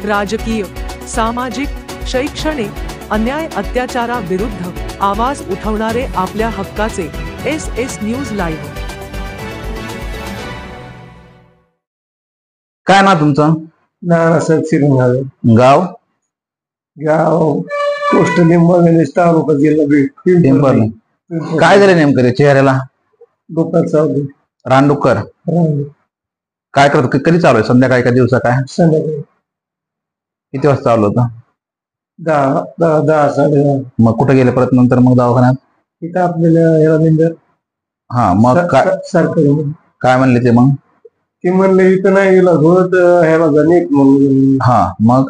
राजकीय, सामाजिक, शैक्षणिक अन्याय अत्याचाराविरुद्ध आवाज उठवणारे आपल्या हक्काचे SS न्यूज लाईव्ह। काय ना तुमचं? नानासाहेब शिरंगावे, गाव गाव पोस्ट निंबागणे, तालुका, जिल्हा बीड, पिंपळणे। काय झालं नेमकं रे चेहऱ्याला? डोका चालू रानडुक्कर काय करत? कधी चालू आहे? संध्याकाळी का दिवसा? काय संध्याकाळी किती वाजता चालू होतं? 10 10:30. मग कुठे गेले परत नंतर? मग दवाखान्यात इथं आपल्याला ह्याला निंदर हा मग काय सरकारी काय म्हणले ते? मग ते म्हणले इथं नाही गेला होत, ह्याला जाणे म्हणून. हा मग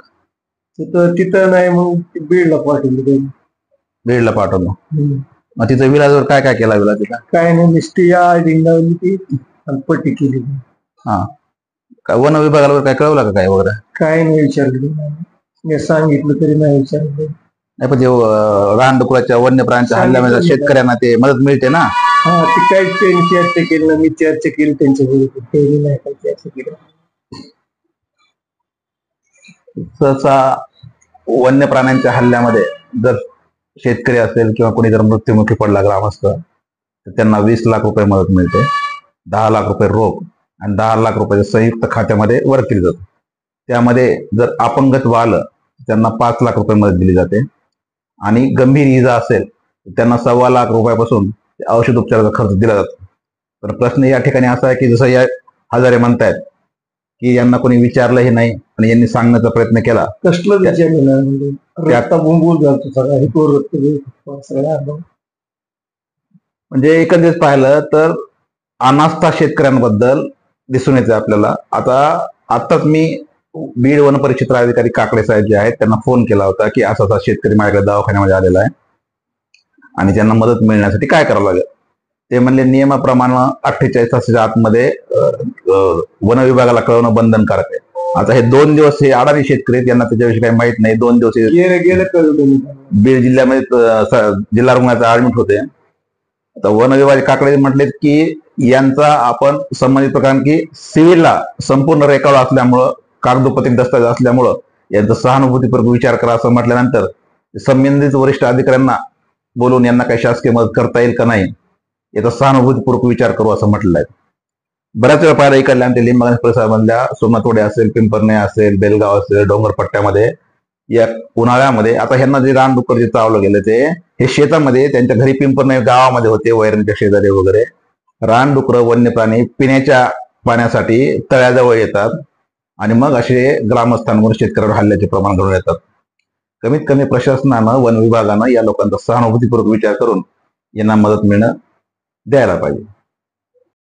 तिथं नाही, मग बीडला पाठवलं. बीडला पाठवलं. मग तिथं विलाजवर काय काय केला? विलाजीला काय नाही, नुसती लावली ती आणि पट्टी केली. हा काय वन विभागाला काय कळवलं का काय वगैरे? काय नाही विचारलं, मी सांगितलं तरी नाही विचारलं. नाही पण ते रानडुकराच्या वन्य प्राण्यांच्या हल्ल्यामध्ये शेतकऱ्यांना ते मदत मिळते ना? हा, ते काही त्यांनी चर्चा केली ना, मी चर्चा केली त्यांच्याबरोबर, त्यांनी नाही काही चर्चा केली. सहसा वन्य प्राण्यांच्या हल्ल्यामध्ये जर शेतकरी असेल किंवा कोणी जर मृत्युमुखी पडला ग्रामस्थ, तर त्यांना 20 लाख रुपये मदत मिळते, 10 लाख रुपये रोख आणि 10 लाख रुपये संयुक्त खात्यामध्ये वर केली जाते. त्यामध्ये जर अपंगत्व आलं त्यांना 5 लाख रुपये मदत दिली जाते आणि गंभीर इजा असेल त्यांना 1.25 लाख रुपयापासून औषध उपचाराचा खर्च दिला जातो. तर प्रश्न या ठिकाणी असा आहे की जसं या हजारे म्हणतायत की यांना कोणी विचारलंही नाही आणि यांनी सांगण्याचा प्रयत्न केला. कसलं विचारलं? म्हणजे एकंदरीत पाहिलं तर अनास्था शेतकऱ्यांबद्दल दिसून येते आपल्याला. आताच मी बीड वन परिक्षेत्र अधिकारी काकडे साहेब जे आहेत त्यांना फोन केला होता की असा शेतकरी माझ्याकडे दवाखान्यामध्ये आलेला आहे आणि त्यांना मदत मिळण्यासाठी काय करावं लागेल. ते म्हणले नियमाप्रमाणे 48 तासाच्या आतमध्ये वन विभागाला कळवणं बंधनकारक आहे. आता हे 2 दिवस हे अडाणी शेतकरी आहेत, यांना त्याच्याविषयी काही माहित नाही. 2 दिवस बीड जिल्ह्यामध्ये जिल्हा रुग्णालयात ऍडमिट होते. आता वन विभाग काकडे म्हटले की यांचा आपण संबंधित प्रकार की सिव्हिलला संपूर्ण रेकॉर्ड असल्यामुळं, कागदोपत्री दस्तावेज असल्यामुळं यांचा सहानुभूतीपूर्वक विचार करा असं म्हटल्यानंतर संबंधित वरिष्ठ अधिकाऱ्यांना बोलून यांना काही शासकीय मदत करता येईल का नाही याचा सहानुभूतीपूर्वक विचार करू असं म्हटलेलं आहे. बऱ्याच वेळा पाहिलं इकडल्या आणि लिंबागणे परिसरामधल्या सोमनाथवाडी असेल, पिंपरणे असेल, बेलगाव असेल, डोंगरपट्ट्यामध्ये या उन्हाळ्यामध्ये आता ह्यांना जे रानडुक्कर जे चावलं गेलं ते हे शेतामध्ये त्यांच्या घरी पिंपरणे गावामध्ये होते, वैरणच्या शेजारी वगैरे. रानडुकर वन्य प्राणी पिण्याच्या पाण्यासाठी तळ्याजवळ येतात आणि मग असे ग्रामस्थांवर शेतकऱ्यांवर हल्ल्याचे प्रमाण घडून येतात. कमीत कमी प्रशासनानं, वन विभागानं या लोकांचा सहानुभूतीपूर्वक विचार करून यांना मदत मिळणं द्यायला पाहिजे.